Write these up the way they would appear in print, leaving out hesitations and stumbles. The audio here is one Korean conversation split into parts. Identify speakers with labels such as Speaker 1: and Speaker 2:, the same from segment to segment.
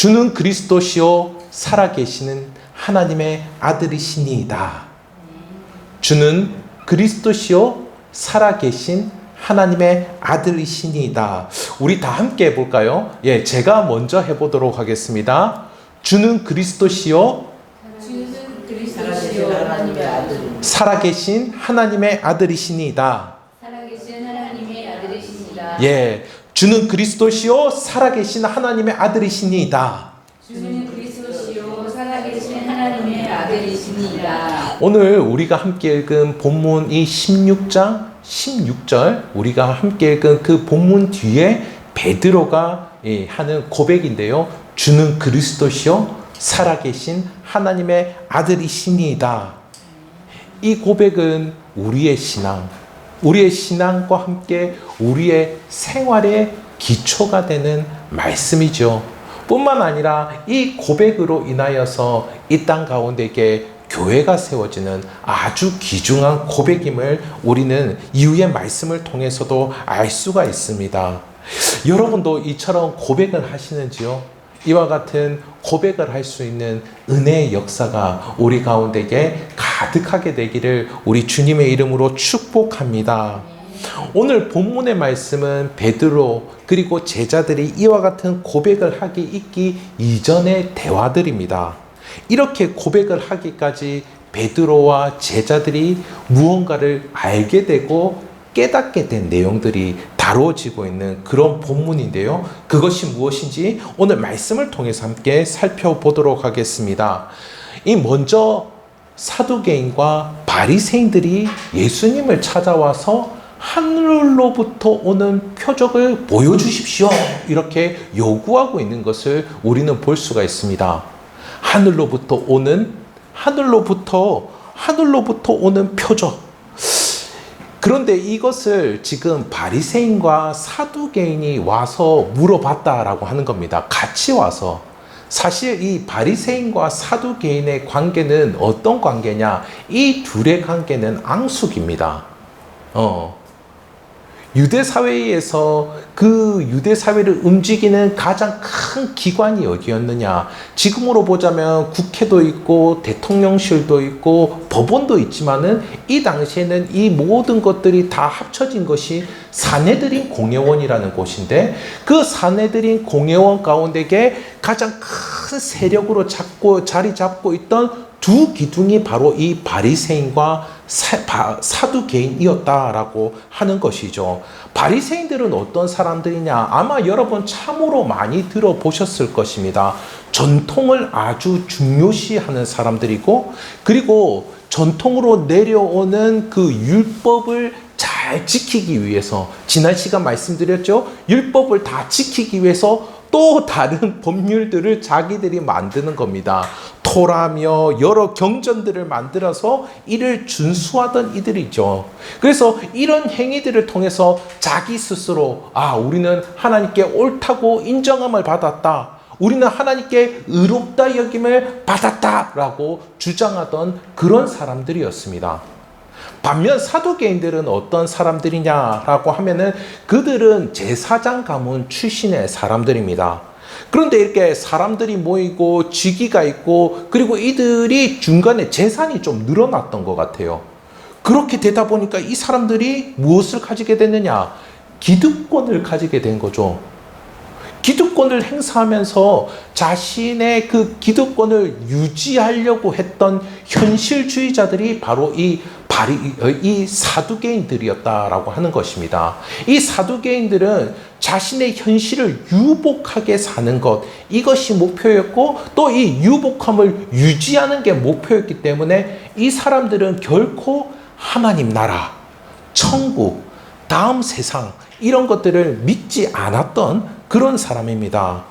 Speaker 1: 주는 그리스도시요 살아계시는 하나님의 아들이시니이다. 주는 그리스도시요 살아계신 하나님의 아들이시니이다. 우리 다 함께 해볼까요? 예, 제가 먼저 해보도록 하겠습니다. 주는 그리스도시요
Speaker 2: 하나님의 아들.
Speaker 1: 살아계신 하나님의 아들이시니이다.
Speaker 2: 살아계신 하나님의 아들이십니다.
Speaker 1: 예, 주는 그리스도시요 살아계신 하나님의 아들이시니이다.
Speaker 2: 주는 그리스도시요 살아계신 하나님의 아들이십니다.
Speaker 1: 오늘 우리가 함께 읽은 본문이 16장 16절, 우리가 함께 읽은 그 본문 뒤에 베드로가 하는 고백인데요. 주는 그리스도시요 살아계신 하나님의 아들이시니이다. 이 고백은 우리의 신앙과 함께 우리의 생활의 기초가 되는 말씀이죠. 뿐만 아니라 이 고백으로 인하여서 이 땅 가운데에 교회가 세워지는 아주 귀중한 고백임을 우리는 이후의 말씀을 통해서도 알 수가 있습니다. 여러분도 이처럼 고백을 하시는지요? 이와 같은 고백을 할 수 있는 은혜의 역사가 우리 가운데에 가득하게 되기를 우리 주님의 이름으로 축복합니다. 오늘 본문의 말씀은 베드로 그리고 제자들이 이와 같은 고백을 하기 있기 이전의 대화들입니다. 이렇게 고백을 하기까지 베드로와 제자들이 무언가를 알게 되고 깨닫게 된 내용들이 다루어지고 있는 그런 본문인데요. 그것이 무엇인지 오늘 말씀을 통해서 함께 살펴보도록 하겠습니다. 이 먼저 사두개인과 바리새인들이 예수님을 찾아와서 하늘로부터 오는 표적을 보여주십시오. 이렇게 요구하고 있는 것을 우리는 볼 수가 있습니다. 하늘로부터 오는 표적. 그런데 이것을 지금 바리새인과 사두개인이 와서 물어봤다라고 하는 겁니다. 같이 와서. 사실 이 바리새인과 사두개인의 관계는 어떤 관계냐? 이 둘의 관계는 앙숙입니다. 유대 사회에서 그 유대 사회를 움직이는 가장 큰 기관이 어디였느냐? 지금으로 보자면 국회도 있고 대통령실도 있고 법원도 있지만은 이 당시에는 이 모든 것들이 다 합쳐진 것이 사내들인 공회원이라는 곳인데, 그 사내들인 공회원 가운데에 가장 큰 세력으로 자리 잡고 있던 두 기둥이 바로 이 바리새인과 사두개인이었다라고 하는 것이죠. 바리새인들은 어떤 사람들이냐? 아마 여러분 참으로 많이 들어보셨을 것입니다. 전통을 아주 중요시하는 사람들이고, 그리고 전통으로 내려오는 그 율법을 잘 지키기 위해서, 지난 시간 말씀드렸죠? 율법을 다 지키기 위해서 또 다른 법률들을 자기들이 만드는 겁니다. 토라며 여러 경전들을 만들어서 이를 준수하던 이들이죠. 그래서 이런 행위들을 통해서 자기 스스로 우리는 하나님께 옳다고 인정함을 받았다. 우리는 하나님께 의롭다 여김을 받았다라고 주장하던 그런 사람들이었습니다. 반면 사두개인들은 어떤 사람들이냐라고 하면은 그들은 제사장 가문 출신의 사람들입니다. 그런데 이렇게 사람들이 모이고 직위가 있고, 그리고 이들이 중간에 재산이 좀 늘어났던 것 같아요. 그렇게 되다 보니까 이 사람들이 무엇을 가지게 됐느냐? 기득권을 가지게 된 거죠. 기득권을 행사하면서 자신의 그 기득권을 유지하려고 했던 현실주의자들이 바로 이 사두개인들이었다라고 하는 것입니다. 이 사두개인들은 자신의 현실을 유복하게 사는 것, 이것이 목표였고, 또 이 유복함을 유지하는 게 목표였기 때문에 이 사람들은 결코 하나님 나라, 천국, 다음 세상 이런 것들을 믿지 않았던 그런 사람입니다.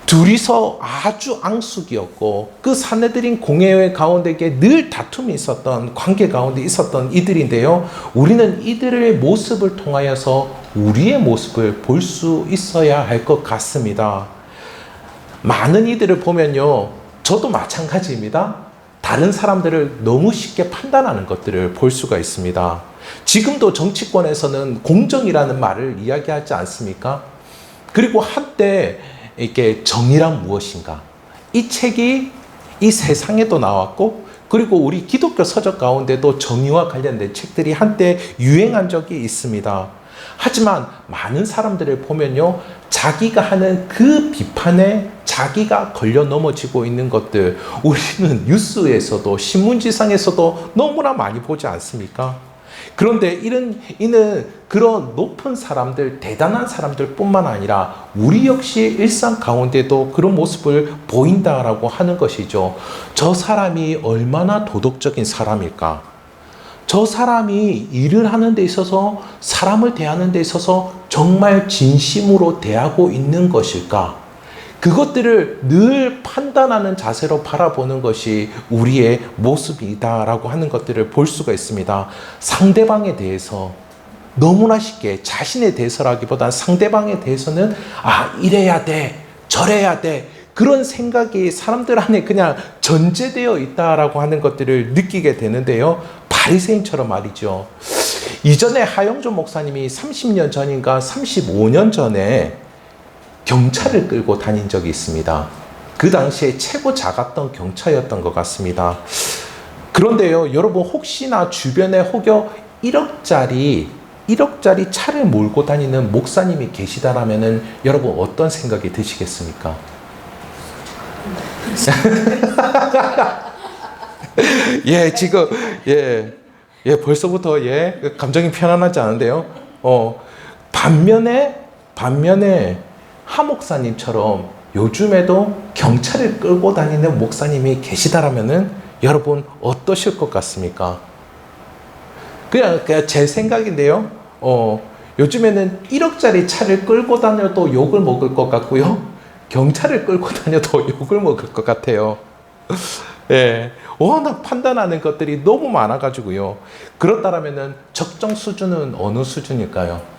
Speaker 1: 둘이서 아주 앙숙이었고, 그 사내들인 공회회 가운데 늘 다툼이 있었던, 관계 가운데 있었던 이들인데요. 우리는 이들의 모습을 통하여서 우리의 모습을 볼 수 있어야 할 것 같습니다. 많은 이들을 보면요, 저도 마찬가지입니다. 다른 사람들을 너무 쉽게 판단하는 것들을 볼 수가 있습니다. 지금도 정치권에서는 공정이라는 말을 이야기하지 않습니까? 그리고 한때 이렇게 정의란 무엇인가? 이 책이 이 세상에도 나왔고, 그리고 우리 기독교 서적 가운데도 정의와 관련된 책들이 한때 유행한 적이 있습니다. 하지만 많은 사람들을 보면요, 자기가 하는 그 비판에 자기가 걸려 넘어지고 있는 것들, 우리는 뉴스에서도 신문지상에서도 너무나 많이 보지 않습니까? 그런데 이는 그런 높은 사람들, 대단한 사람들 뿐만 아니라 우리 역시 일상 가운데도 그런 모습을 보인다라고 하는 것이죠. 저 사람이 얼마나 도덕적인 사람일까? 저 사람이 일을 하는 데 있어서, 사람을 대하는 데 있어서 정말 진심으로 대하고 있는 것일까? 그것들을 늘 판단하는 자세로 바라보는 것이 우리의 모습이다라고 하는 것들을 볼 수가 있습니다. 상대방에 대해서 너무나 쉽게, 자신에 대해서라기보다 상대방에 대해서는 이래야 돼, 저래야 돼, 그런 생각이 사람들 안에 그냥 전제되어 있다라고 하는 것들을 느끼게 되는데요. 바리새인처럼 말이죠. 이전에 하영조 목사님이 30년 전인가 35년 전에 경찰을 끌고 다닌 적이 있습니다. 그 당시에 최고 작았던 경차였던 것 같습니다. 그런데요, 여러분 혹시나 주변에 혹여 1억짜리 차를 몰고 다니는 목사님이 계시다라면은 여러분 어떤 생각이 드시겠습니까? 지금 벌써부터 감정이 편안하지 않은데요. 반면에 하 목사님처럼 요즘에도 경찰을 끌고 다니는 목사님이 계시다라면은 여러분 어떠실 것 같습니까? 그냥 제 생각인데요. 요즘에는 1억짜리 차를 끌고 다녀도 욕을 먹을 것 같고요. 경찰을 끌고 다녀도 욕을 먹을 것 같아요. 워낙 판단하는 것들이 너무 많아가지고요. 그렇다면은 적정 수준은 어느 수준일까요?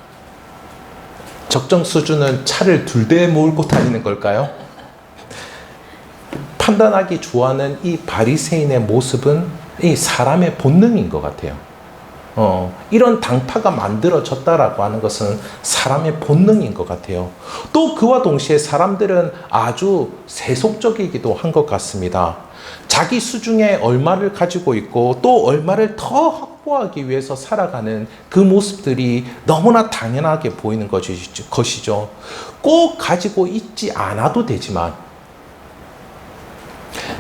Speaker 1: 적정 수준은 차를 2대 몰고 다니는 걸까요? 판단하기 좋아하는 이 바리새인의 모습은 이 사람의 본능인 것 같아요. 이런 당파가 만들어졌다라고 하는 것은 사람의 본능인 것 같아요. 또 그와 동시에 사람들은 아주 세속적이기도 한 것 같습니다. 자기 수중에 얼마를 가지고 있고 또 얼마를 더 확보하기 위해서 살아가는 그 모습들이 너무나 당연하게 보이는 것이죠. 꼭 가지고 있지 않아도 되지만,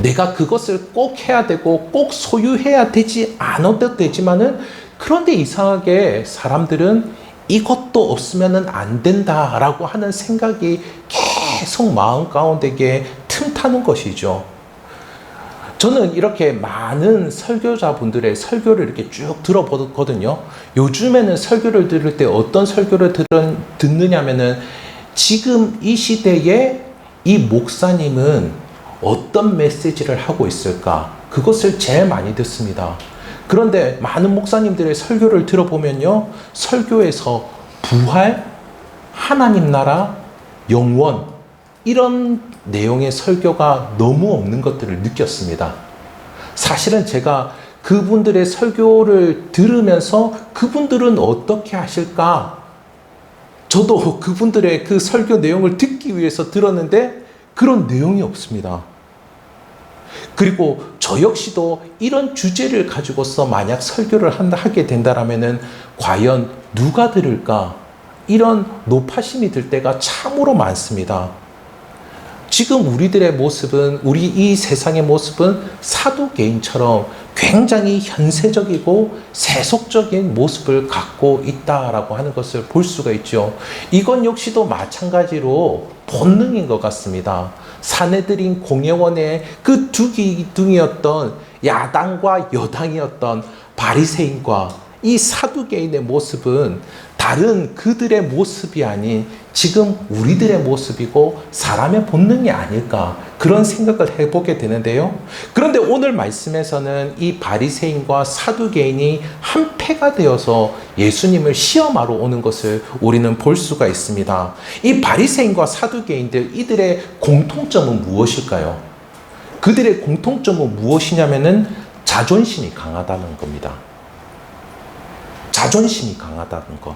Speaker 1: 내가 그것을 꼭 해야 되고 꼭 소유해야 되지 않아도 되지만은, 그런데 이상하게 사람들은 이것도 없으면 안 된다라고 하는 생각이 계속 마음 가운데 틈타는 것이죠. 저는 이렇게 많은 설교자분들의 설교를 이렇게 쭉 들어보거든요. 요즘에는 설교를 들을 때 어떤 설교를 듣느냐면은, 지금 이 시대에 이 목사님은 어떤 메시지를 하고 있을까? 그것을 제일 많이 듣습니다. 그런데 많은 목사님들의 설교를 들어보면요, 설교에서 부활, 하나님 나라, 영원, 이런 내용의 설교가 너무 없는 것들을 느꼈습니다. 사실은 제가 그분들의 설교를 들으면서 그분들은 어떻게 하실까? 저도 그분들의 그 설교 내용을 듣기 위해서 들었는데 그런 내용이 없습니다. 그리고 저 역시도 이런 주제를 가지고서 만약 설교를 하게 된다라면은 과연 누가 들을까? 이런 노파심이 들 때가 참으로 많습니다. 지금 우리들의 모습은, 우리 이 세상의 모습은 사두개인처럼 굉장히 현세적이고 세속적인 모습을 갖고 있다라고 하는 것을 볼 수가 있죠. 이건 역시도 마찬가지로 본능인 것 같습니다. 사내들인 공회원의 그 두기둥이었던 야당과 여당이었던 바리새인과 이 사두개인의 모습은 다른 그들의 모습이 아닌 지금 우리들의 모습이고 사람의 본능이 아닐까, 그런 생각을 해보게 되는데요. 그런데 오늘 말씀에서는 이 바리새인과 사두개인이 한 패가 되어서 예수님을 시험하러 오는 것을 우리는 볼 수가 있습니다. 이 바리새인과 사두개인들, 이들의 공통점은 무엇일까요? 그들의 공통점은 무엇이냐면은 자존심이 강하다는 겁니다. 자존심이 강하다는 것.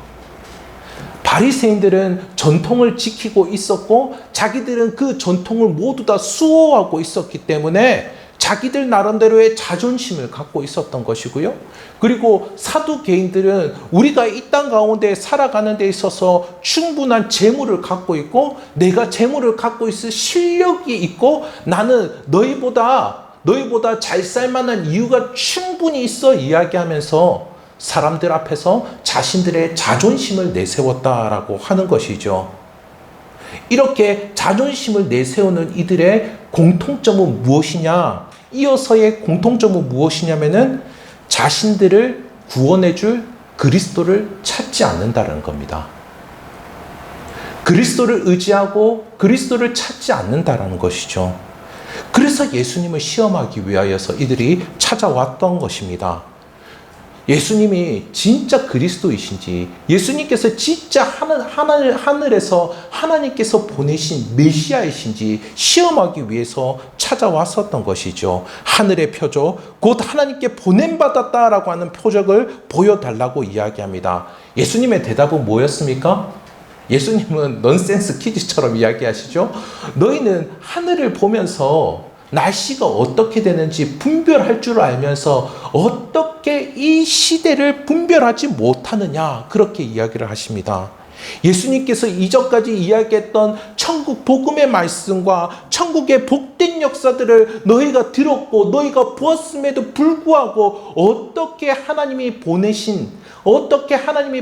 Speaker 1: 바리새인들은 전통을 지키고 있었고 자기들은 그 전통을 모두 다 수호하고 있었기 때문에 자기들 나름대로의 자존심을 갖고 있었던 것이고요. 그리고 사두개인들은 우리가 이 땅 가운데 살아가는 데 있어서 충분한 재물을 갖고 있고 내가 재물을 갖고 있을 실력이 있고 나는 너희보다 잘 살 만한 이유가 충분히 있어 이야기하면서 사람들 앞에서 자신들의 자존심을 내세웠다라고 하는 것이죠. 이렇게 자존심을 내세우는 이들의 공통점은 무엇이냐? 이어서의 공통점은 무엇이냐면은 자신들을 구원해 줄 그리스도를 찾지 않는다는 겁니다. 그리스도를 의지하고 그리스도를 찾지 않는다라는 것이죠. 그래서 예수님을 시험하기 위하여서 이들이 찾아왔던 것입니다. 예수님이 진짜 그리스도이신지, 예수님께서 진짜 하늘에서 하나님께서 보내신 메시아이신지 시험하기 위해서 찾아왔었던 것이죠. 하늘의 표적, 곧 하나님께 보냄받았다라고 하는 표적을 보여달라고 이야기합니다. 예수님의 대답은 뭐였습니까? 예수님은 넌센스 퀴즈처럼 이야기하시죠. 너희는 하늘을 보면서 날씨가 어떻게 되는지 분별할 줄 알면서 어떻게 이 시대를 분별하지 못하느냐, 그렇게 이야기를 하십니다. 예수님께서 이전까지 이야기했던 천국 복음의 말씀과 천국의 복된 역사들을 너희가 들었고 너희가 보았음에도 불구하고 어떻게 하나님이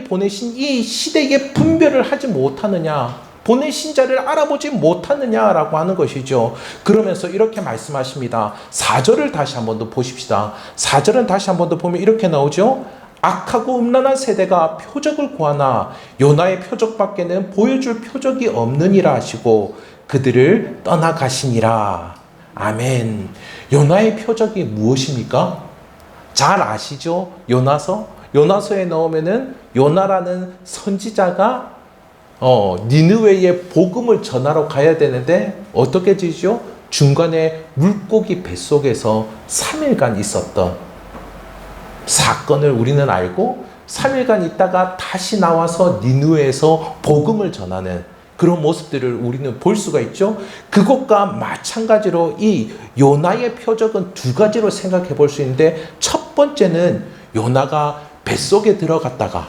Speaker 1: 보내신 이 시대에 분별을 하지 못하느냐, 보내신 자를 알아보지 못하느냐라고 하는 것이죠. 그러면서 이렇게 말씀하십니다. 4절을 다시 한번 더 보십시다. 4절은 다시 한번 더 보면 이렇게 나오죠. 악하고 음란한 세대가 표적을 구하나 요나의 표적밖에는 보여줄 표적이 없느니라 하시고 그들을 떠나가시니라. 아멘. 요나의 표적이 무엇입니까? 잘 아시죠? 요나서에 나오면은 요나라는 선지자가 니느웨의 복음을 전하러 가야 되는데 어떻게 되죠? 중간에 물고기 뱃속에서 3일간 있었던 사건을 우리는 알고 3일간 있다가 다시 나와서 니느웨에서 복음을 전하는 그런 모습들을 우리는 볼 수가 있죠. 그것과 마찬가지로 이 요나의 표적은 두 가지로 생각해 볼 수 있는데, 첫 번째는 요나가 뱃속에 들어갔다가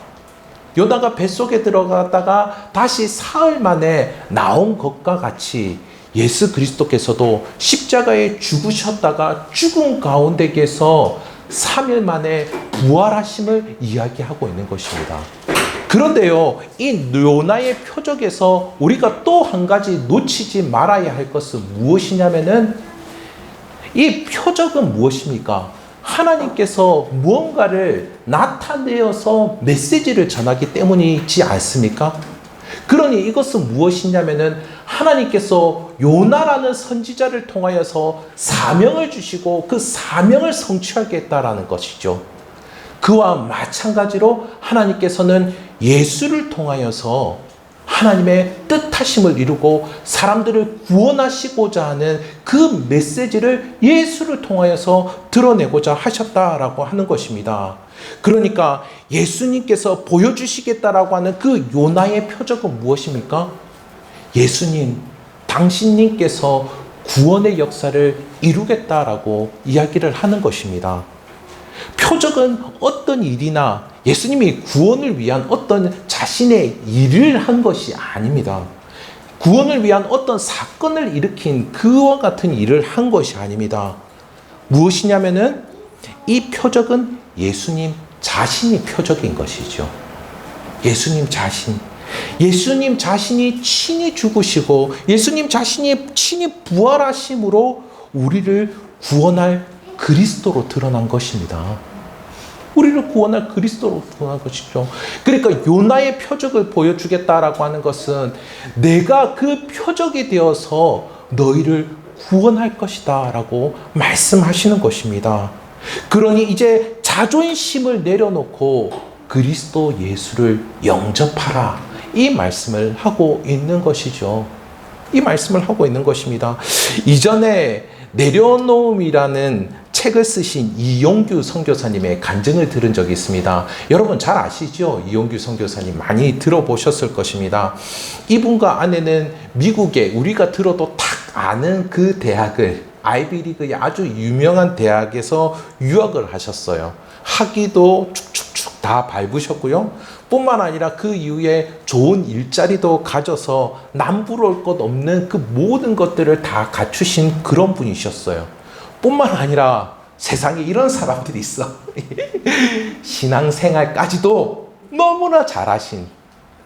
Speaker 1: 다시 사흘 만에 나온 것과 같이 예수 그리스도께서도 십자가에 죽으셨다가 죽은 가운데에서 3일 만에 부활하심을 이야기하고 있는 것입니다. 그런데요, 이 요나의 표적에서 우리가 또 한 가지 놓치지 말아야 할 것은 무엇이냐면은, 이 표적은 무엇입니까? 하나님께서 무언가를 나타내어서 메시지를 전하기 때문이지 않습니까? 그러니 이것은 무엇이냐면은 하나님께서 요나라는 선지자를 통하여서 사명을 주시고 그 사명을 성취하겠다라는 것이죠. 그와 마찬가지로 하나님께서는 예수를 통하여서 하나님의 뜻하심을 이루고 사람들을 구원하시고자 하는 그 메시지를 예수를 통하여서 드러내고자 하셨다라고 하는 것입니다. 그러니까 예수님께서 보여주시겠다라고 하는 그 요나의 표적은 무엇입니까? 예수님, 당신님께서 구원의 역사를 이루겠다라고 이야기를 하는 것입니다. 표적은 어떤 일이나 예수님이 구원을 위한 어떤 자신의 일을 한 것이 아닙니다. 구원을 위한 어떤 사건을 일으킨 그와 같은 일을 한 것이 아닙니다. 무엇이냐면은 이 표적은 예수님 자신이 표적인 것이죠. 예수님 자신이 친히 죽으시고 예수님 자신이 친히 부활하심으로 우리를 구원할 그리스도로 드러난 것입니다. 우리를 구원할 그리스도로 드러난 것이죠. 그러니까 요나의 표적을 보여주겠다라고 하는 것은 내가 그 표적이 되어서 너희를 구원할 것이다 라고 말씀하시는 것입니다. 그러니 이제 자존심을 내려놓고 그리스도 예수를 영접하라, 이 말씀을 하고 있는 것이죠. 이 말씀을 하고 있는 것입니다. 이전에 내려놓음이라는 책을 쓰신 이용규 선교사님의 간증을 들은 적이 있습니다. 여러분 잘 아시죠? 이용규 선교사님 많이 들어보셨을 것입니다. 이분과 아내는 미국에 우리가 들어도 딱 아는 그 대학을, 아이비리그의 아주 유명한 대학에서 유학을 하셨어요. 학위도 축축축 다 밟으셨고요. 뿐만 아니라 그 이후에 좋은 일자리도 가져서 남부러울 것 없는 그 모든 것들을 다 갖추신 그런 분이셨어요. 뿐만 아니라 세상에 이런 사람들이 있어. 신앙생활까지도 너무나 잘하신,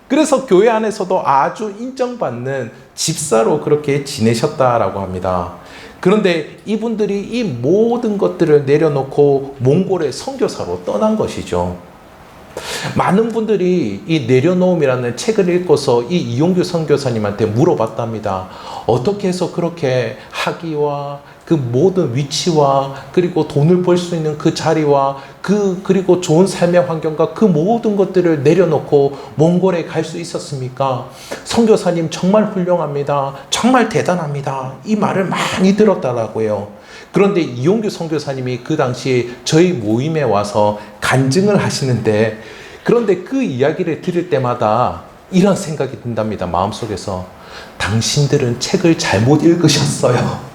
Speaker 1: 그래서 교회 안에서도 아주 인정받는 집사로 그렇게 지내셨다라고 합니다. 그런데 이분들이 이 모든 것들을 내려놓고 몽골의 선교사로 떠난 것이죠. 많은 분들이 이 내려놓음이라는 책을 읽고서 이 이용규 선교사님한테 물어봤답니다. 어떻게 해서 그렇게 학위와 그 모든 위치와 그리고 돈을 벌 수 있는 그 자리와 그리고 좋은 삶의 환경과 그 모든 것들을 내려놓고 몽골에 갈 수 있었습니까? 선교사님 정말 훌륭합니다. 정말 대단합니다. 이 말을 많이 들었다라고요. 그런데 이용규 선교사님이 그 당시에 저희 모임에 와서 간증을 하시는데, 그런데 그 이야기를 들을 때마다 이런 생각이 든답니다. 마음속에서 당신들은 책을 잘못 읽으셨어요.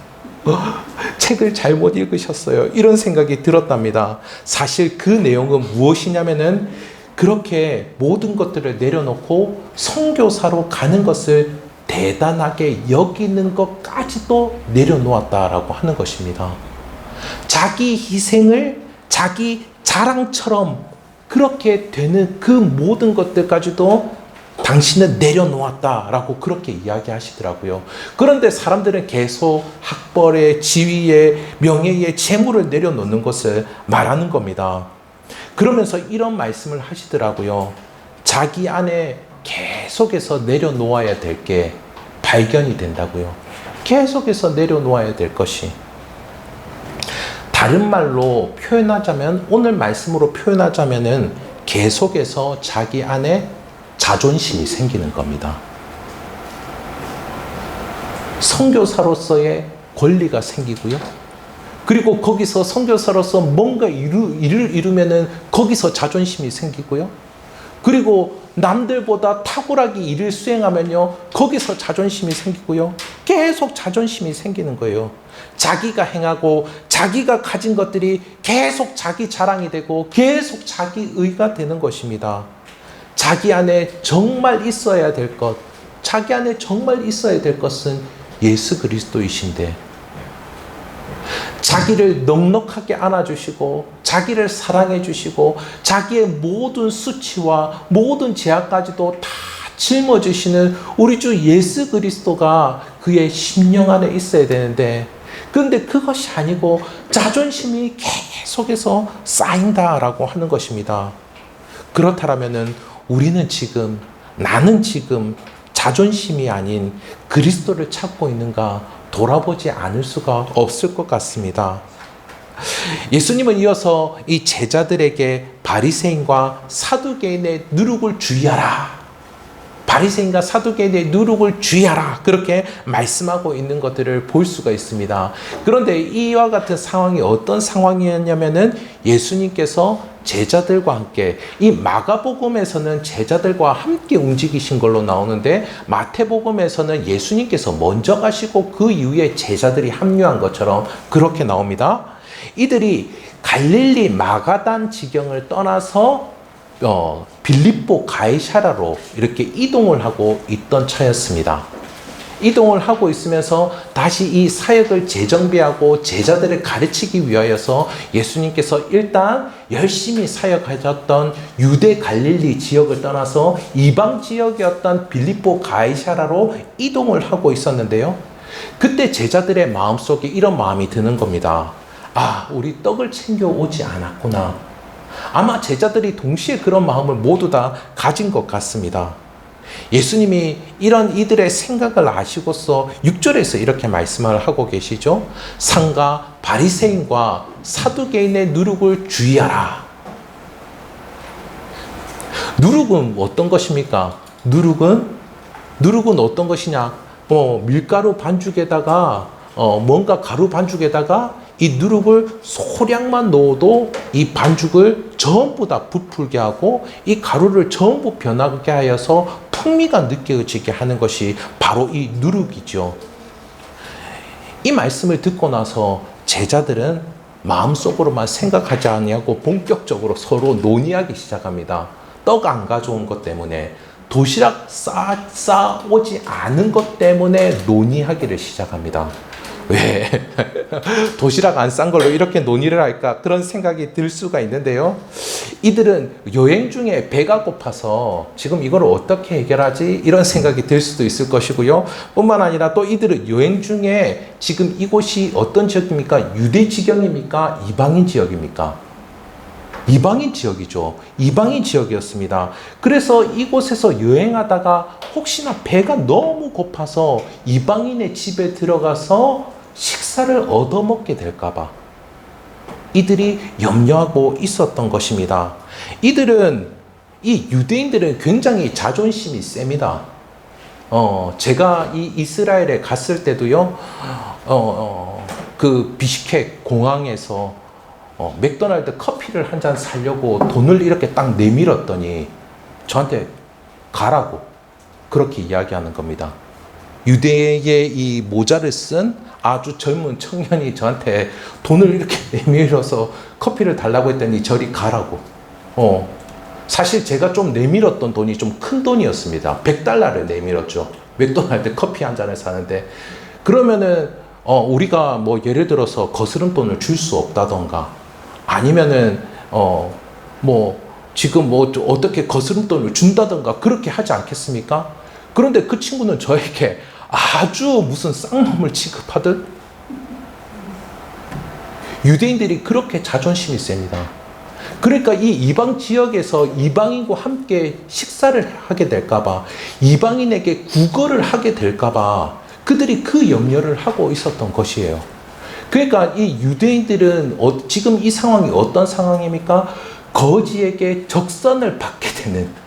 Speaker 1: 책을 잘못 읽으셨어요. 이런 생각이 들었답니다. 사실 그 내용은 무엇이냐면은 그렇게 모든 것들을 내려놓고 선교사로 가는 것을 대단하게 여기는 것까지도 내려놓았다라고 하는 것입니다. 자기 희생을 자기 자랑처럼 그렇게 되는 그 모든 것들까지도 당신은 내려놓았다라고 그렇게 이야기하시더라고요. 그런데 사람들은 계속 학벌의 지위의 명예의 재물을 내려놓는 것을 말하는 겁니다. 그러면서 이런 말씀을 하시더라고요. 자기 안에 계속해서 내려놓아야 될 게 발견이 된다고요. 계속해서 내려놓아야 될 것이. 다른 말로 표현하자면, 오늘 말씀으로 표현하자면은 계속해서 자기 안에 자존심이 생기는 겁니다. 선교사로서의 권리가 생기고요. 그리고 거기서 선교사로서 뭔가 일을 이루면은 거기서 자존심이 생기고요. 그리고 남들보다 탁월하게 일을 수행하면요, 거기서 자존심이 생기고요. 계속 자존심이 생기는 거예요. 자기가 행하고 자기가 가진 것들이 계속 자기 자랑이 되고 계속 자기의가 되는 것입니다. 자기 안에 정말 있어야 될 것, 자기 안에 정말 있어야 될 것은 예수 그리스도이신데, 자기를 넉넉하게 안아주시고 자기를 사랑해 주시고 자기의 모든 수치와 모든 제약까지도 다 짊어지시는 우리 주 예수 그리스도가 그의 심령 안에 있어야 되는데, 그런데 그것이 아니고 자존심이 계속해서 쌓인다라고 하는 것입니다. 그렇다면은 우리는 지금, 나는 지금 자존심이 아닌 그리스도를 찾고 있는가 돌아보지 않을 수가 없을 것 같습니다. 예수님은 이어서 이 제자들에게 바리새인과 사두개인의 누룩을 주의하라, 바리새인과 사두개인의 누룩을 주의하라, 그렇게 말씀하고 있는 것들을 볼 수가 있습니다. 그런데 이와 같은 상황이 어떤 상황이었냐면은 예수님께서 제자들과 함께, 이 마가복음에서는 제자들과 함께 움직이신 걸로 나오는데 마태복음에서는 예수님께서 먼저 가시고 그 이후에 제자들이 합류한 것처럼 그렇게 나옵니다. 이들이 갈릴리 마가단 지경을 떠나서 빌립보 가이사라로 이렇게 이동을 하고 있던 차였습니다. 이동을 하고 있으면서 다시 이 사역을 재정비하고 제자들을 가르치기 위하여서 예수님께서 일단 열심히 사역하셨던 유대 갈릴리 지역을 떠나서 이방 지역이었던 빌립보 가이사라로 이동을 하고 있었는데요. 그때 제자들의 마음속에 이런 마음이 드는 겁니다. 아, 우리 떡을 챙겨오지 않았구나. 아마 제자들이 동시에 그런 마음을 모두 다 가진 것 같습니다. 예수님이 이런 이들의 생각을 아시고서 6절에서 이렇게 말씀을 하고 계시죠. 상가 바리새인과 사두개인의 누룩을 주의하라. 누룩은 어떤 것입니까? 누룩은 어떤 것이냐? 밀가루 반죽에다가 뭔가 가루 반죽에다가 이 누룩을 소량만 넣어도 이 반죽을 전부 다 부풀게 하고 이 가루를 전부 변하게 하여서 풍미가 느껴지게 하는 것이 바로 이 누룩이죠. 이 말씀을 듣고 나서 제자들은 마음속으로만 생각하지 아니하고 본격적으로 서로 논의하기 시작합니다. 떡 안 가져온 것 때문에, 도시락 싸오지 않은 것 때문에 논의하기를 시작합니다. 왜 도시락 안 싼 걸로 이렇게 논의를 할까, 그런 생각이 들 수가 있는데요. 이들은 여행 중에 배가 고파서 지금 이걸 어떻게 해결하지, 이런 생각이 들 수도 있을 것이고요. 뿐만 아니라 또 이들은 여행 중에 지금 이곳이 어떤 지역입니까? 유대 지경입니까? 이방인 지역입니까? 이방인 지역이죠. 이방인 지역이었습니다. 그래서 이곳에서 여행하다가 혹시나 배가 너무 고파서 이방인의 집에 들어가서 식사를 얻어먹게 될까봐 이들이 염려하고 있었던 것입니다. 이 유대인들은 굉장히 자존심이 셉니다. 제가 이 이스라엘에 갔을 때도요, 그 비시케 공항에서 맥도날드 커피를 한 잔 사려고 돈을 이렇게 딱 내밀었더니 저한테 가라고 그렇게 이야기하는 겁니다. 유대의 이 모자를 쓴 아주 젊은 청년이 저한테 돈을 이렇게 내밀어서 커피를 달라고 했더니 저리 가라고. 사실 제가 좀 내밀었던 돈이 좀 큰 돈이었습니다. 100달러를 내밀었죠. 맥도날드 커피 한 잔을 사는데, 그러면은 우리가 뭐 예를 들어서 거스름돈을 줄 수 없다던가, 아니면은 뭐 지금 뭐 어떻게 거스름돈을 준다던가 그렇게 하지 않겠습니까? 그런데 그 친구는 저에게 아주 무슨 쌍놈을 취급하듯, 유대인들이 그렇게 자존심이 셉니다. 그러니까 이 이방 지역에서 이방인과 함께 식사를 하게 될까봐, 이방인에게 구걸을 하게 될까봐 그들이 그 염려를 하고 있었던 것이에요. 그러니까 이 유대인들은 지금 이 상황이 어떤 상황입니까? 거지에게 적선을 받게 되는,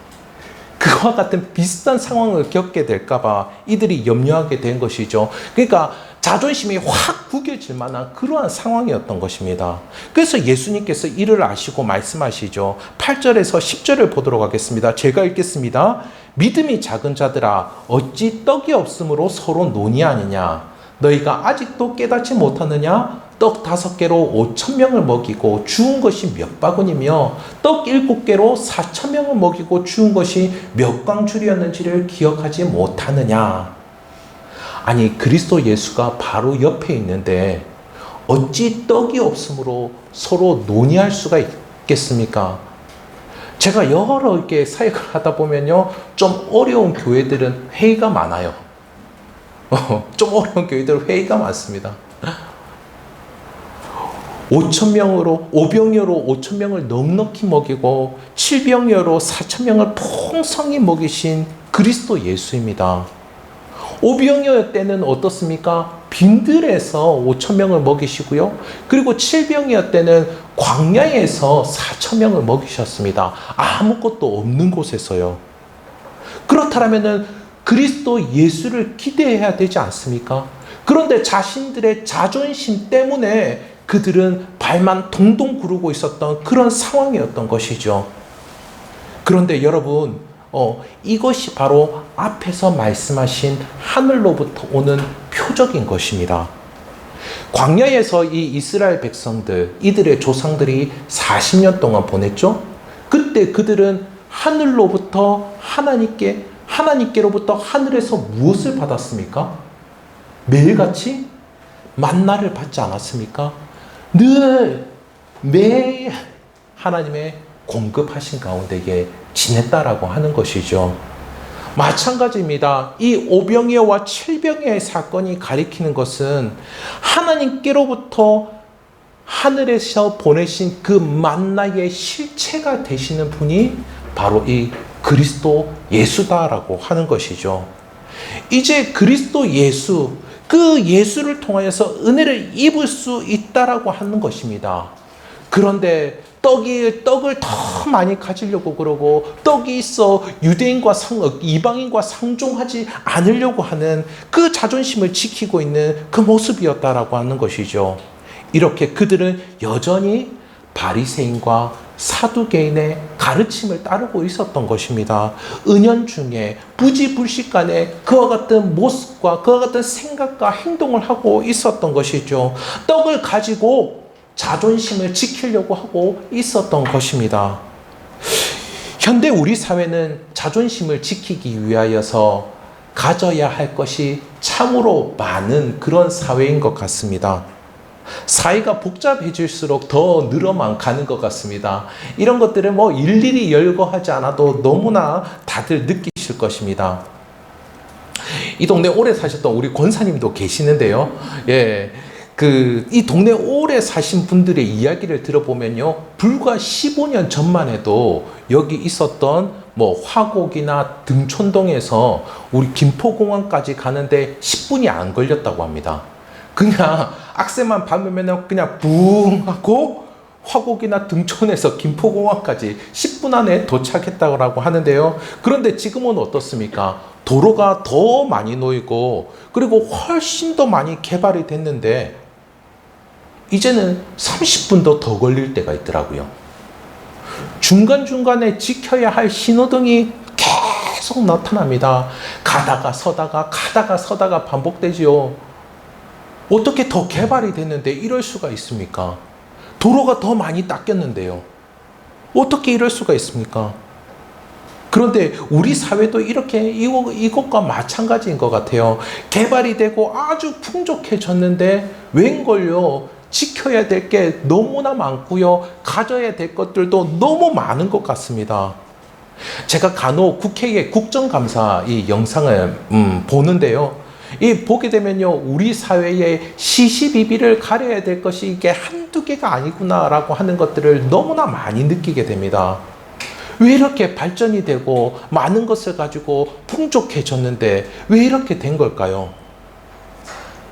Speaker 1: 그와 같은 비슷한 상황을 겪게 될까봐 이들이 염려하게 된 것이죠. 그러니까 자존심이 확 구겨질 만한 그러한 상황이었던 것입니다. 그래서 예수님께서 이를 아시고 말씀하시죠. 8절에서 10절을 보도록 하겠습니다. 제가 읽겠습니다. 믿음이 작은 자들아, 어찌 떡이 없으므로 서로 논의하느냐? 너희가 아직도 깨닫지 못하느냐? 떡 5개로 5,000명을 먹이고 주운 것이 몇 바구니며 떡 7개로 4,000명을 먹이고 주운 것이 몇 광줄이었는지를 기억하지 못하느냐? 아니, 그리스도 예수가 바로 옆에 있는데 어찌 떡이 없으므로 서로 논의할 수가 있겠습니까? 제가 여러 개 사역을 하다 보면요, 좀 어려운 교회들은 회의가 많아요. 좀 어려운 교회들은 회의가 많습니다. 5,000명으로, 5병여로 5,000명을 넉넉히 먹이고 7병여로 4,000명을 풍성히 먹이신 그리스도 예수입니다. 5병여 때는 어떻습니까? 빈들에서 5,000명을 먹이시고요. 그리고 7병여 때는 광야에서 4,000명을 먹이셨습니다. 아무것도 없는 곳에서요. 그렇다면은 그리스도 예수를 기대해야 되지 않습니까? 그런데 자신들의 자존심 때문에 그들은 발만 동동 구르고 있었던 그런 상황이었던 것이죠. 그런데 여러분, 이것이 바로 앞에서 말씀하신 하늘로부터 오는 표적인 것입니다. 광야에서 이 이스라엘 백성들, 이들의 조상들이 40년 동안 보냈죠. 그때 그들은 하늘로부터 하나님께로부터 하늘에서 무엇을 받았습니까? 매일같이 만나를 받지 않았습니까? 매일 하나님의 공급하신 가운데에 지냈다라고 하는 것이죠. 마찬가지입니다. 이 5병이어와 7병이어의 사건이 가리키는 것은 하나님께로부터 하늘에서 보내신 그 만나의 실체가 되시는 분이 바로 이 그리스도 예수다라고 하는 것이죠. 이제 그리스도 예수, 그 예수를 통하여서 은혜를 입을 수 있다라고 하는 것입니다. 그런데 떡을 더 많이 가지려고 그러고 떡이 있어 유대인과 이방인과 상종하지 않으려고 하는 그 자존심을 지키고 있는 그 모습이었다라고 하는 것이죠. 이렇게 그들은 여전히 바리새인과 사두개인의 가르침을 따르고 있었던 것입니다. 은연중에 부지불식간에 그와 같은 모습과 그와 같은 생각과 행동을 하고 있었던 것이죠. 떡을 가지고 자존심을 지키려고 하고 있었던 것입니다. 현대 우리 사회는 자존심을 지키기 위하여서 가져야 할 것이 참으로 많은 그런 사회인 것 같습니다. 사회가 복잡해질수록 더 늘어만 가는 것 같습니다. 이런 것들을 일일이 열거하지 않아도 너무나 다들 느끼실 것입니다. 이 동네 오래 사셨던 우리 권사님도 계시는데요. 이 동네 오래 사신 분들의 이야기를 들어보면요, 불과 15년 전만 해도 여기 있었던 화곡이나 등촌동에서 우리 김포공항까지 가는데 10분이 안 걸렸다고 합니다. 그냥 악세만 밟으면 그냥 붕 하고 화곡이나 등촌에서 김포공항까지 10분 안에 도착했다고 하는데요. 그런데 지금은 어떻습니까? 도로가 더 많이 놓이고 그리고 훨씬 더 많이 개발이 됐는데 이제는 30분도 더 걸릴 때가 있더라고요. 중간중간에 지켜야 할 신호등이 계속 나타납니다. 가다가 서다가 반복되지요. 어떻게 더 개발이 됐는데 이럴 수가 있습니까? 도로가 더 많이 닦였는데요. 어떻게 이럴 수가 있습니까? 그런데 우리 사회도 이렇게 이것과 마찬가지인 것 같아요. 개발이 되고 아주 풍족해졌는데 웬걸요? 지켜야 될 게 너무나 많고요. 가져야 될 것들도 너무 많은 것 같습니다. 제가 간혹 국회의 국정감사 이 영상을 보는데요. 보게 되면요, 우리 사회의 시시비비를 가려야 될 것이 이게 한두 개가 아니구나라고 하는 것들을 너무나 많이 느끼게 됩니다. 왜 이렇게 발전이 되고 많은 것을 가지고 풍족해졌는데 왜 이렇게 된 걸까요?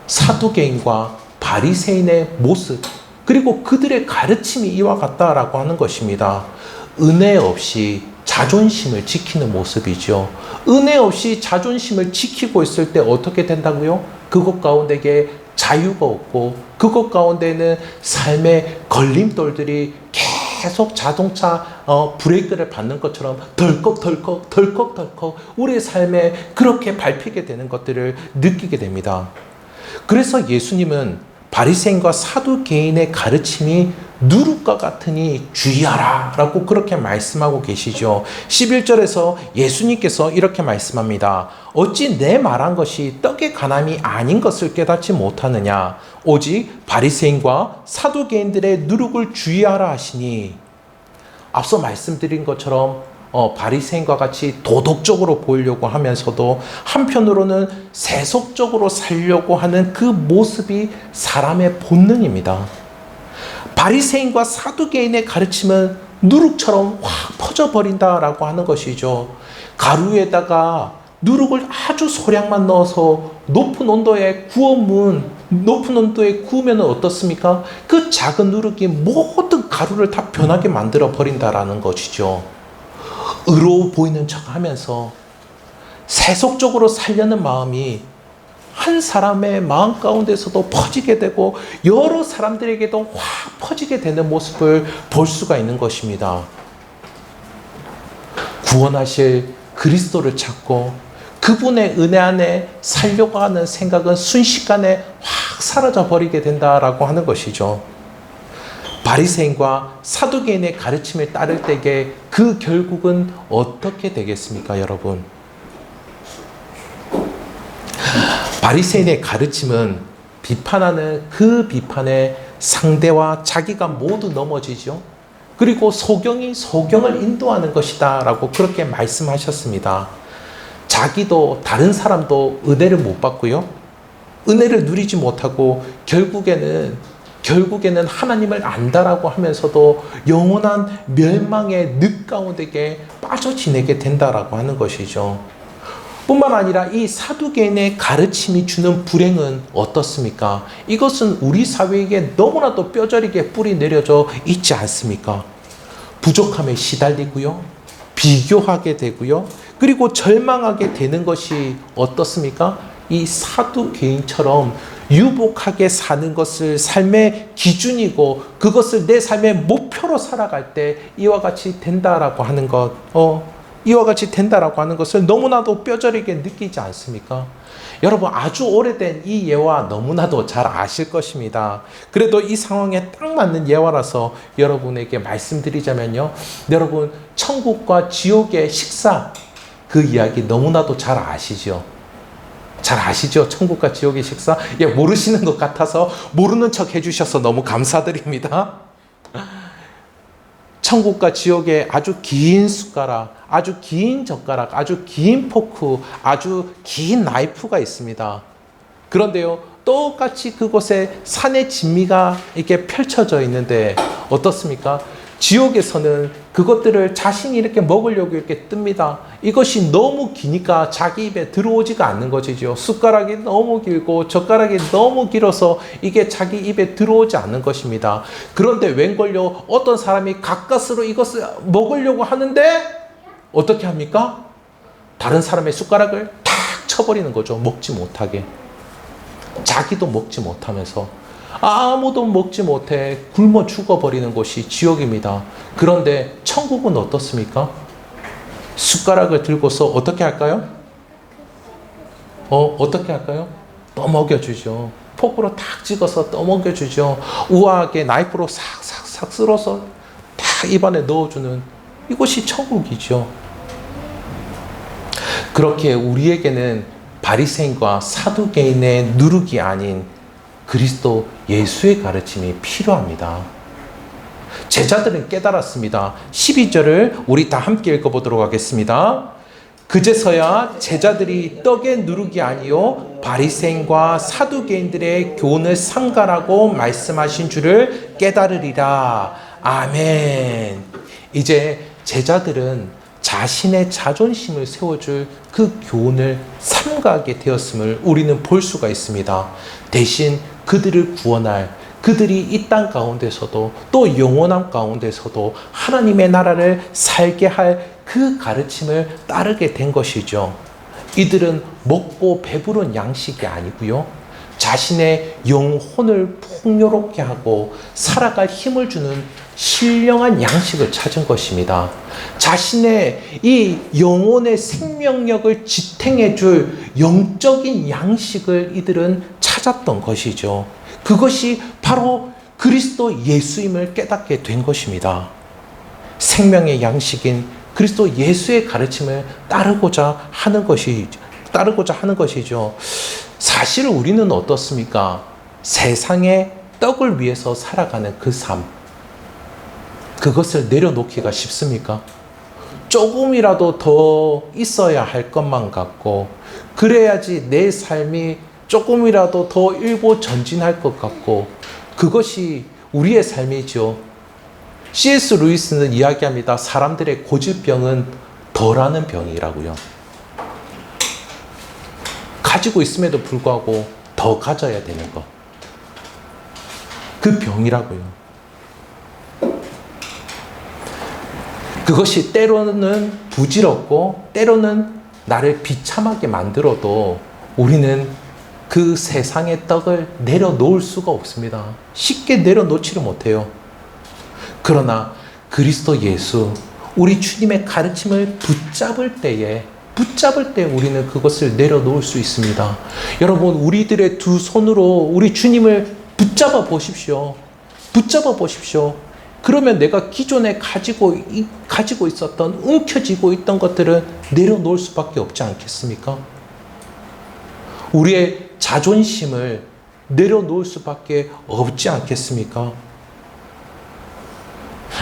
Speaker 1: 사두개인과 바리새인의 모습, 그리고 그들의 가르침이 이와 같다라고 하는 것입니다. 은혜 없이 자존심을 지키는 모습이죠. 은혜 없이 자존심을 지키고 있을 때 어떻게 된다고요? 그것 가운데에 자유가 없고 그것 가운데는 삶의 걸림돌들이 계속 자동차 브레이크를 밟는 것처럼 덜컥 우리의 삶에 그렇게 밟히게 되는 것들을 느끼게 됩니다. 그래서 예수님은 바리새인과 사두개인의 가르침이 누룩과 같으니 주의하라 라고 그렇게 말씀하고 계시죠. 11절에서 예수님께서 이렇게 말씀합니다. 어찌 내 말한 것이 떡의 간함이 아닌 것을 깨닫지 못하느냐. 오직 바리새인과 사두개인들의 누룩을 주의하라 하시니, 앞서 말씀드린 것처럼 바리새인과 같이 도덕적으로 보이려고 하면서도 한편으로는 세속적으로 살려고 하는 그 모습이 사람의 본능입니다. 바리새인과 사두개인의 가르침은 누룩처럼 확 퍼져버린다라고 하는 것이죠. 가루에다가 누룩을 아주 소량만 넣어서 높은 온도에 구우면 어떻습니까? 그 작은 누룩이 모든 가루를 다 변하게 만들어 버린다라는 것이죠. 의로워 보이는 척 하면서 세속적으로 살려는 마음이 한 사람의 마음 가운데서도 퍼지게 되고 여러 사람들에게도 확 퍼지게 되는 모습을 볼 수가 있는 것입니다. 구원하실 그리스도를 찾고 그분의 은혜 안에 살려고 하는 생각은 순식간에 확 사라져 버리게 된다라고 하는 것이죠. 바리새인과 사두개인의 가르침을 따를 때에 그 결국은 어떻게 되겠습니까, 여러분? 바리새인의 가르침은 비판하는 그 비판에 상대와 자기가 모두 넘어지죠. 그리고 소경이 소경을 인도하는 것이다 라고 그렇게 말씀하셨습니다. 자기도 다른 사람도 은혜를 못 받고요. 은혜를 누리지 못하고 결국에는 하나님을 안다라고 하면서도 영원한 멸망의 늪 가운데에 빠져 지내게 된다라고 하는 것이죠. 뿐만 아니라 이 사두개인의 가르침이 주는 불행은 어떻습니까? 이것은 우리 사회에게 너무나도 뼈저리게 뿌리 내려져 있지 않습니까? 부족함에 시달리고요, 비교하게 되고요, 그리고 절망하게 되는 것이 어떻습니까? 이 사두개인처럼 유복하게 사는 것을 삶의 기준이고 그것을 내 삶의 목표로 살아갈 때 이와 같이 된다라고 하는 것, 이와 같이 된다라고 하는 것을 너무나도 뼈저리게 느끼지 않습니까? 여러분, 아주 오래된 이 예화 너무나도 잘 아실 것입니다. 그래도 이 상황에 딱 맞는 예화라서 여러분에게 말씀드리자면요, 여러분, 천국과 지옥의 식사, 그 이야기 너무나도 잘 아시죠? 잘 아시죠? 천국과 지옥의 식사? 예, 모르시는 것 같아서 모르는 척 해주셔서 너무 감사드립니다. 천국과 지옥의 아주 긴 숟가락, 아주 긴 젓가락, 아주 긴 포크, 아주 긴 나이프가 있습니다. 그런데요, 똑같이 그곳에 산의 진미가 이렇게 펼쳐져 있는데 어떻습니까? 지옥에서는 그것들을 자신이 이렇게 먹으려고 이렇게 뜹니다. 이것이 너무 기니까 자기 입에 들어오지가 않는 것이죠. 숟가락이 너무 길고 젓가락이 너무 길어서 이게 자기 입에 들어오지 않는 것입니다. 그런데 웬걸요, 어떤 사람이 가까스로 이것을 먹으려고 하는데 어떻게 합니까? 다른 사람의 숟가락을 탁 쳐버리는 거죠. 먹지 못하게. 자기도 먹지 못하면서 아무도 먹지 못해 굶어 죽어버리는 곳이 지옥입니다. 그런데 천국은 어떻습니까? 숟가락을 들고서 어떻게 할까요? 어떻게 할까요? 떠먹여주죠. 포크로 탁 찍어서 떠먹여주죠. 우아하게 나이프로 싹싹싹 쓸어서 탁 입안에 넣어주는 이것이 천국이죠. 그렇게 우리에게는 바리새인과 사두개인의 누룩이 아닌 그리스도 예수의 가르침이 필요합니다. 제자들은 깨달았습니다. 12절을 우리 다 함께 읽어보도록 하겠습니다. 그제서야 제자들이 떡의 누룩이 아니요 바리새인과 사두개인들의 교훈을 삼가라고 말씀하신 줄을 깨달으리라. 아멘. 이제 제자들은 자신의 자존심을 세워줄 그 교훈을 삼가하게 되었음을 우리는 볼 수가 있습니다. 대신 그들을 구원할, 그들이 이 땅 가운데서도 또 영원함 가운데서도 하나님의 나라를 살게 할 그 가르침을 따르게 된 것이죠. 이들은 먹고 배부른 양식이 아니고요, 자신의 영혼을 풍요롭게 하고 살아갈 힘을 주는 신령한 양식을 찾은 것입니다. 자신의 이 영혼의 생명력을 지탱해 줄 영적인 양식을 이들은 찾았던 것이죠. 그것이 바로 그리스도 예수임을 깨닫게 된 것입니다. 생명의 양식인 그리스도 예수의 가르침을 따르고자 하는 것이죠. 사실 우리는 어떻습니까? 세상의 떡을 위해서 살아가는 그 삶, 그것을 내려놓기가 쉽습니까? 조금이라도 더 있어야 할 것만 같고, 그래야지 내 삶이 조금이라도 더 일고 전진할 것 같고, 그것이 우리의 삶이죠. C.S. 루이스는 이야기합니다. 사람들의 고질병은 덜하는 병이라고요. 가지고 있음에도 불구하고 더 가져야 되는 것. 그 병이라고요. 그것이 때로는 부질없고 때로는 나를 비참하게 만들어도 우리는 그 세상의 떡을 내려놓을 수가 없습니다. 쉽게 내려놓지를 못해요. 그러나 그리스도 예수, 우리 주님의 가르침을 붙잡을 때에 우리는 그것을 내려놓을 수 있습니다. 여러분, 우리들의 두 손으로 우리 주님을 붙잡아 보십시오. 그러면 내가 기존에 가지고 있었던, 움켜쥐고 있던 것들은 내려놓을 수밖에 없지 않겠습니까? 우리의 자존심을 내려놓을 수밖에 없지 않겠습니까?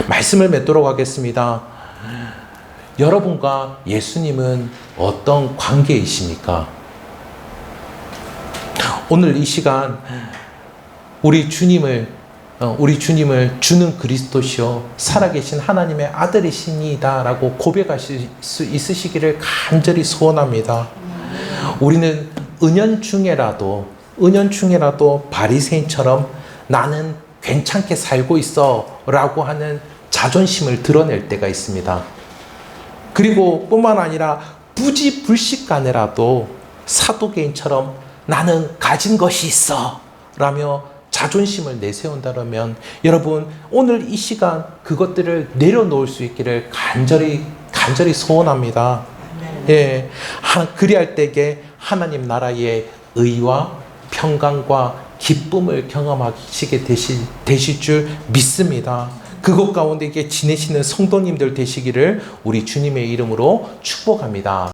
Speaker 1: 말씀을 맺도록 하겠습니다. 여러분과 예수님은 어떤 관계이십니까? 오늘 이 시간 우리 주님을 주는 그리스도시요 살아계신 하나님의 아들이시니다라고 고백하실 수 있으시기를 간절히 소원합니다. 우리는 은연중에라도 바리새인처럼 나는 괜찮게 살고 있어 라고 하는 자존심을 드러낼 때가 있습니다. 그리고 뿐만 아니라 부지불식간에라도 사도개인처럼 나는 가진 것이 있어 라며 자존심을 내세운다면 여러분 오늘 이 시간 그것들을 내려놓을 수 있기를 간절히 소원합니다. 예, 그리할 때에 하나님 나라의 의와 평강과 기쁨을 경험하시게 되실 줄 믿습니다. 그것 가운데 지내시는 성도님들 되시기를 우리 주님의 이름으로 축복합니다.